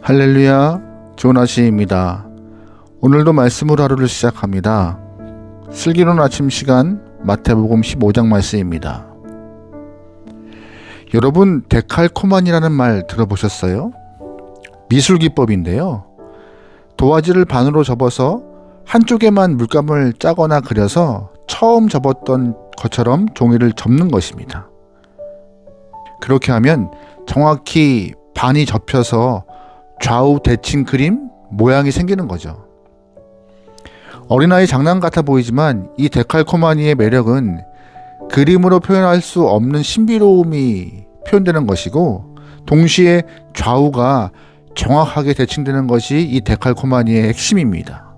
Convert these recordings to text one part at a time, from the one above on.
할렐루야, 좋은 아침입니다. 오늘도 말씀으로 하루를 시작합니다. 슬기로운 아침 시간 마태복음 15장 말씀입니다. 여러분, 데칼코만이라는 말 들어보셨어요? 미술기법인데요. 도화지를 반으로 접어서 한쪽에만 물감을 짜거나 그려서 처음 접었던 것처럼 종이를 접는 것입니다. 그렇게 하면 정확히 반이 접혀서 좌우 대칭 그림 모양이 생기는 거죠. 어린아이 장난 같아 보이지만 이 데칼코마니의 매력은 그림으로 표현할 수 없는 신비로움이 표현되는 것이고, 동시에 좌우가 정확하게 대칭되는 것이 이 데칼코마니의 핵심입니다.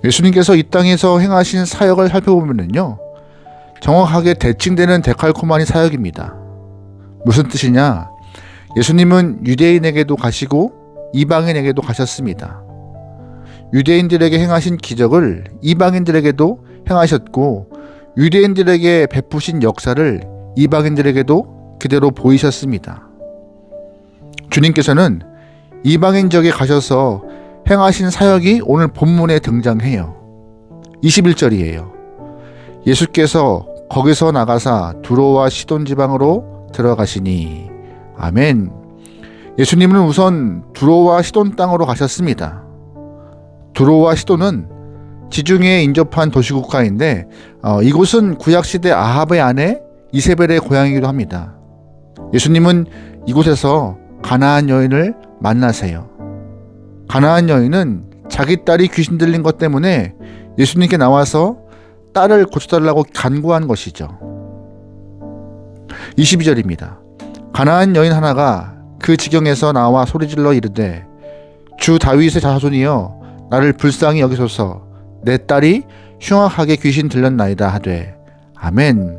예수님께서 이 땅에서 행하신 사역을 살펴보면요, 정확하게 대칭되는 데칼코마니 사역입니다. 무슨 뜻이냐? 예수님은 유대인에게도 가시고 이방인에게도 가셨습니다. 유대인들에게 행하신 기적을 이방인들에게도 행하셨고, 유대인들에게 베푸신 역사를 이방인들에게도 그대로 보이셨습니다. 주님께서는 이방인 지역에 가셔서 행하신 사역이 오늘 본문에 등장해요. 21절이에요. 예수께서 거기서 나가사 두로와 시돈 지방으로 들어가시니. 아멘. 예수님은 우선 두로와 시돈 땅으로 가셨습니다. 두로와 시돈은 지중해에 인접한 도시국가인데 이곳은 구약시대 아합의 아내 이세벨의 고향이기도 합니다. 예수님은 이곳에서 가나안 여인을 만나세요. 가나안 여인은 자기 딸이 귀신 들린 것 때문에 예수님께 나와서 딸을 고쳐달라고 간구한 것이죠. 22절입니다. 가나안 여인 하나가 그 지경에서 나와 소리질러 이르되, 주 다윗의 자손이여 나를 불쌍히 여기소서, 내 딸이 흉악하게 귀신 들렸나이다 하되. 아멘.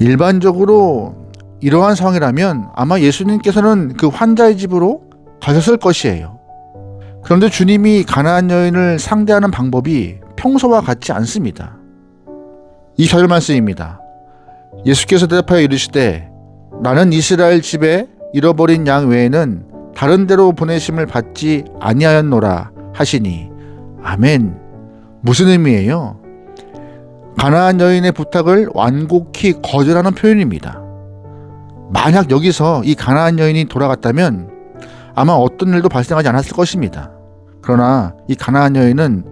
일반적으로 이러한 상황이라면 아마 예수님께서는 그 환자의 집으로 가셨을 것이에요. 그런데 주님이 가나안 여인을 상대하는 방법이 평소와 같지 않습니다. 24절 말씀입니다. 예수께서 대답하여 이르시되, 나는 이스라엘 집에 잃어버린 양 외에는 다른 데로 보내심을 받지 아니하였노라 하시니. 아멘. 무슨 의미예요? 가나안 여인의 부탁을 완곡히 거절하는 표현입니다. 만약 여기서 이 가나안 여인이 돌아갔다면 아마 어떤 일도 발생하지 않았을 것입니다. 그러나 이 가나안 여인은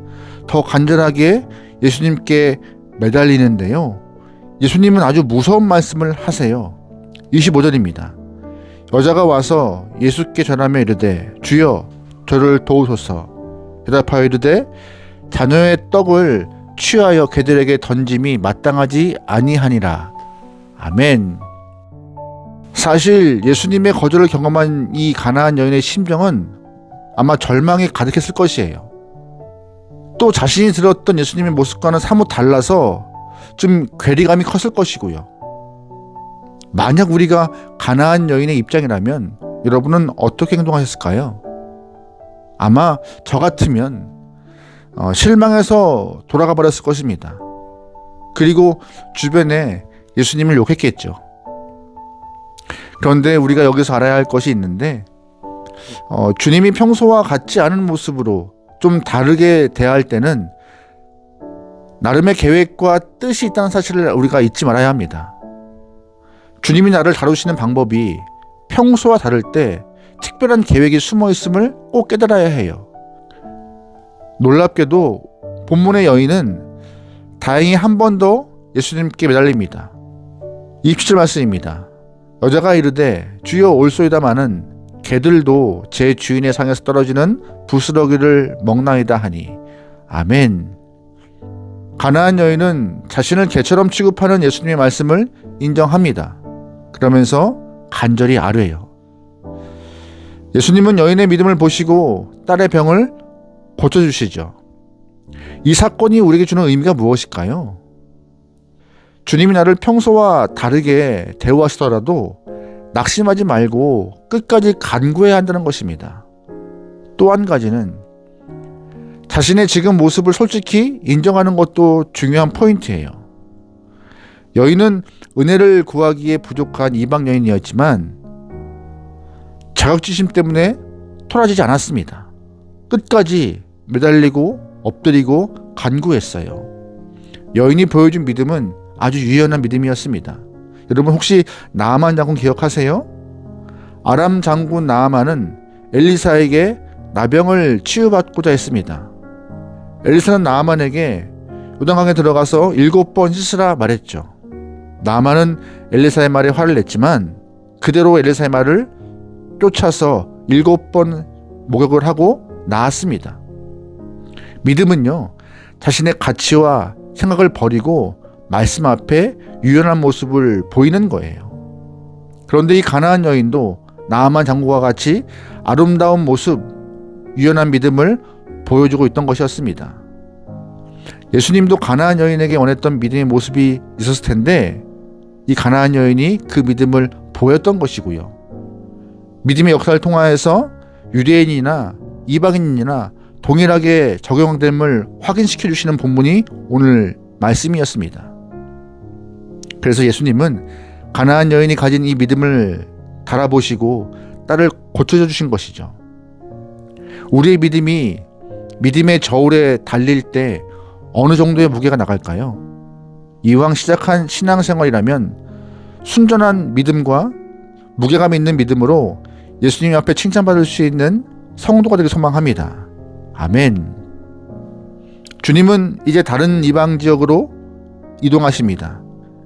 더 간절하게 예수님께 매달리는데요, 예수님은 아주 무서운 말씀을 하세요. 25절입니다. 여자가 와서 예수께 전하며 이르되, 주여 저를 도우소서. 대답하여 이르되, 자녀의 떡을 취하여 개들에게 던짐이 마땅하지 아니하니라. 아멘. 사실 예수님의 거절을 경험한 이 가나안 여인의 심정은 아마 절망이 가득했을 것이에요. 또 자신이 들었던 예수님의 모습과는 사뭇 달라서 좀 괴리감이 컸을 것이고요. 만약 우리가 가나안 여인의 입장이라면 여러분은 어떻게 행동하셨을까요? 아마 저 같으면 실망해서 돌아가 버렸을 것입니다. 그리고 주변에 예수님을 욕했겠죠. 그런데 우리가 여기서 알아야 할 것이 있는데, 주님이 평소와 같지 않은 모습으로 좀 다르게 대할 때는 나름의 계획과 뜻이 있다는 사실을 우리가 잊지 말아야 합니다. 주님이 나를 다루시는 방법이 평소와 다를 때 특별한 계획이 숨어 있음을 꼭 깨달아야 해요. 놀랍게도 본문의 여인은 다행히 한 번 더 예수님께 매달립니다. 27절 말씀입니다. 여자가 이르되, 주여 올소이다마는 개들도 제 주인의 상에서 떨어지는 부스러기를 먹나이다 하니. 아멘. 가나안 여인은 자신을 개처럼 취급하는 예수님의 말씀을 인정합니다. 그러면서 간절히 아뢰요. 예수님은 여인의 믿음을 보시고 딸의 병을 고쳐주시죠. 이 사건이 우리에게 주는 의미가 무엇일까요? 주님이 나를 평소와 다르게 대우하시더라도 낙심하지 말고 끝까지 간구해야 한다는 것입니다. 또 한 가지는 자신의 지금 모습을 솔직히 인정하는 것도 중요한 포인트예요. 여인은 은혜를 구하기에 부족한 이방 여인이었지만 자격지심 때문에 토라지지 않았습니다. 끝까지 매달리고 엎드리고 간구했어요. 여인이 보여준 믿음은 아주 유연한 믿음이었습니다. 여러분 혹시 나아만 장군 기억하세요? 아람 장군 나아만은 엘리사에게 나병을 치유받고자 했습니다. 엘리사는 나아만에게 요단강에 들어가서 7번 씻으라 말했죠. 나아만은 엘리사의 말에 화를 냈지만 그대로 엘리사의 말을 쫓아서 7번 목욕을 하고 나았습니다. 믿음은요, 자신의 가치와 생각을 버리고 말씀 앞에 유연한 모습을 보이는 거예요. 그런데 이 가나안 여인도 나아만 장군과 같이 아름다운 모습, 유연한 믿음을 보여주고 있던 것이었습니다. 예수님도 가나안 여인에게 원했던 믿음의 모습이 있었을 텐데 이 가나안 여인이 그 믿음을 보였던 것이고요. 믿음의 역사를 통하여서 유대인이나 이방인이나 동일하게 적용됨을 확인시켜 주시는 본문이 오늘 말씀이었습니다. 그래서 예수님은 가나안 여인이 가진 이 믿음을 달아보시고 딸을 고쳐줘 주신 것이죠. 우리의 믿음이 믿음의 저울에 달릴 때 어느 정도의 무게가 나갈까요? 이왕 시작한 신앙생활이라면 순전한 믿음과 무게감 있는 믿음으로 예수님 앞에 칭찬받을 수 있는 성도가 되길 소망합니다. 아멘. 주님은 이제 다른 이방 지역으로 이동하십니다.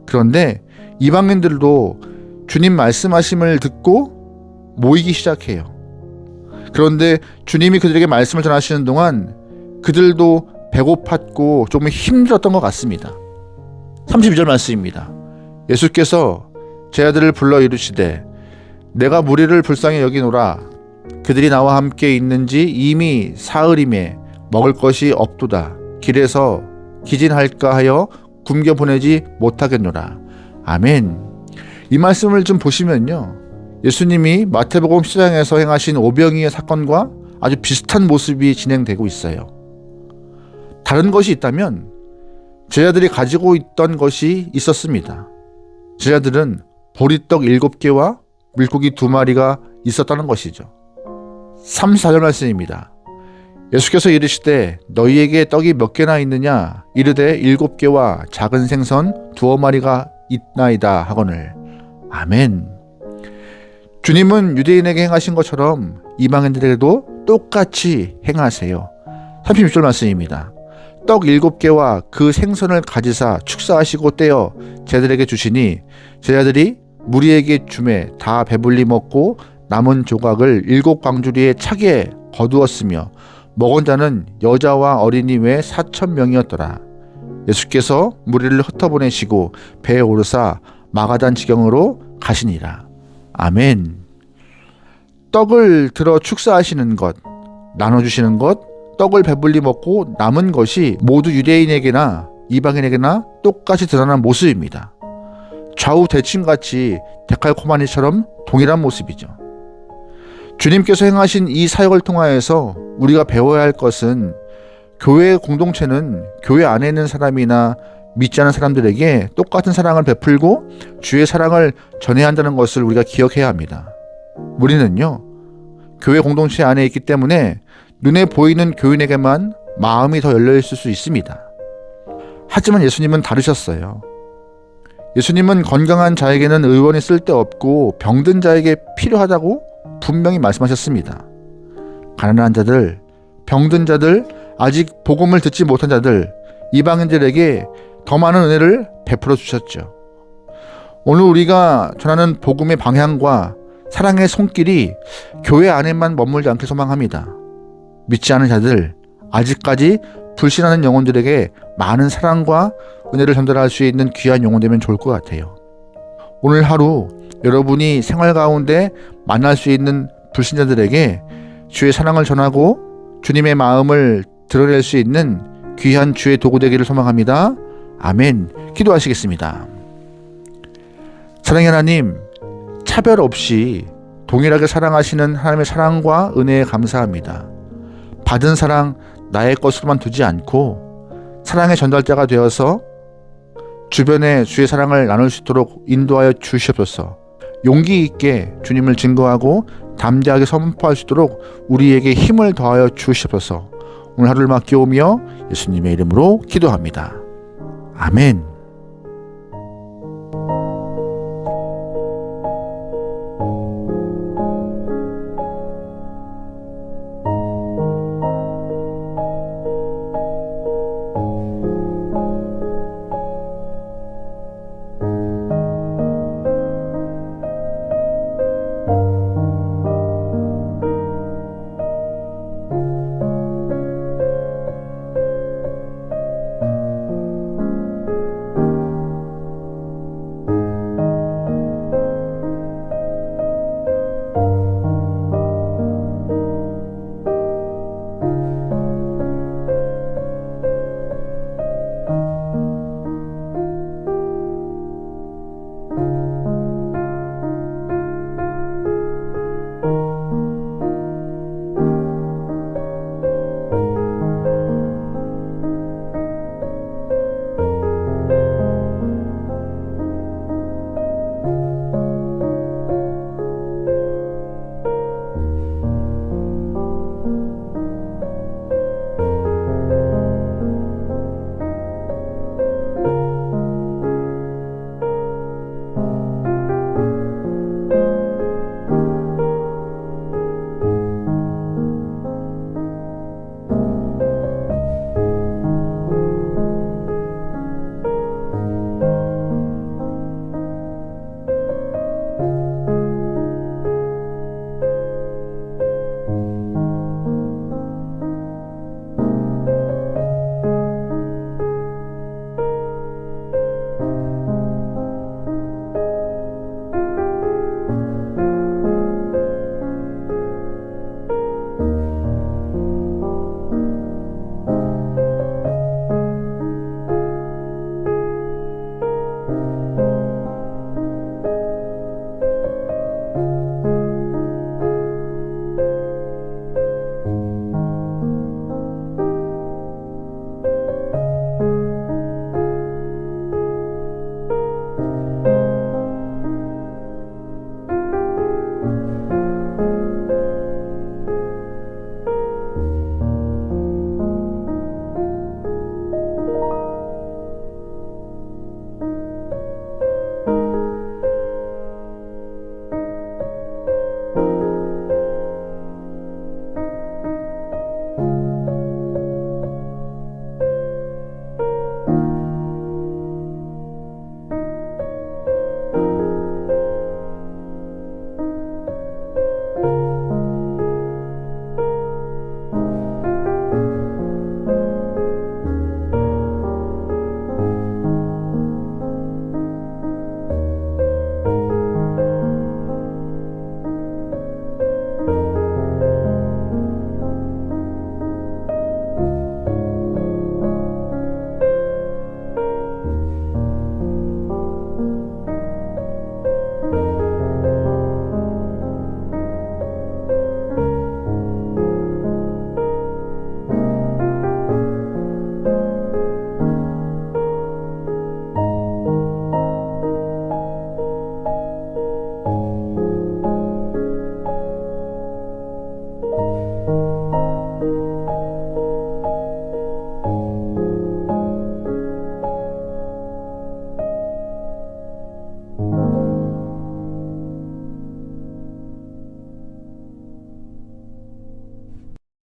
그런데 이방인들도 주님 말씀하심을 듣고 모이기 시작해요. 그런데 주님이 그들에게 말씀을 전하시는 동안 그들도 배고팠고 조금 힘들었던 것 같습니다. 32절 말씀입니다. 예수께서 제 아들을 불러 이르시되 내가 무리를 불쌍히 여기노라. 그들이 나와 함께 있는지 이미 사흘임에 먹을 것이 없도다. 길에서 기진할까 하여 굶겨 보내지 못하겠노라. 아멘. 이 말씀을 좀 보시면요, 예수님이 마태복음 10장에서 행하신 오병이의 사건과 아주 비슷한 모습이 진행되고 있어요. 다른 것이 있다면 제자들이 가지고 있던 것이 있었습니다. 제자들은 보리떡 7개와 물고기 2마리가 있었다는 것이죠. 34절 말씀입니다. 예수께서 이르시되 너희에게 떡이 몇 개나 있느냐? 이르되 7개와 작은 생선 2마리가 있나이다 하거늘. 아멘. 주님은 유대인에게 행하신 것처럼 이방인들에게도 똑같이 행하세요. 36절 말씀입니다. 떡 7개와 그 생선을 가지사 축사하시고 떼어 제자들에게 주시니 제자들이 무리에게 주매 다 배불리 먹고 남은 조각을 7광주리에 차게 거두었으며 먹은 자는 여자와 어린이 외 4,000명이었더라. 예수께서 무리를 흩어보내시고 배에 오르사 마가단 지경으로 가시니라. 아멘. 떡을 들어 축사하시는 것, 나눠주시는 것, 떡을 배불리 먹고 남은 것이 모두 유대인에게나 이방인에게나 똑같이 드러난 모습입니다. 좌우 대칭같이 데칼코마니처럼 동일한 모습이죠. 주님께서 행하신 이 사역을 통하여서 우리가 배워야 할 것은 교회 공동체는 교회 안에 있는 사람이나 믿지 않은 사람들에게 똑같은 사랑을 베풀고 주의 사랑을 전해야 한다는 것을 우리가 기억해야 합니다. 우리는요, 교회 공동체 안에 있기 때문에 눈에 보이는 교인에게만 마음이 더 열려있을 수 있습니다. 하지만 예수님은 다르셨어요. 예수님은 건강한 자에게는 의원이 쓸데없고 병든 자에게 필요하다고 분명히 말씀하셨습니다. 가난한 자들, 병든 자들, 아직 복음을 듣지 못한 자들, 이방인들에게 더 많은 은혜를 베풀어 주셨죠. 오늘 우리가 전하는 복음의 방향과 사랑의 손길이 교회 안에만 머물지 않길 소망합니다. 믿지 않은 자들, 아직까지 불신하는 영혼들에게 많은 사랑과 은혜를 전달할 수 있는 귀한 영혼 되면 좋을 것 같아요. 오늘 하루 여러분이 생활 가운데 만날 수 있는 불신자들에게 주의 사랑을 전하고 주님의 마음을 드러낼 수 있는 귀한 주의 도구 되기를 소망합니다. 아멘. 기도하시겠습니다. 사랑의 하나님, 차별 없이 동일하게 사랑하시는 하나님의 사랑과 은혜에 감사합니다. 받은 사랑 나의 것으로만 두지 않고 사랑의 전달자가 되어서 주변에 주의 사랑을 나눌 수 있도록 인도하여 주시옵소서. 용기 있게 주님을 증거하고 담대하게 선포할 수 있도록 우리에게 힘을 더하여 주시옵소서. 오늘 하루를 맡겨오며 예수님의 이름으로 기도합니다. 아멘.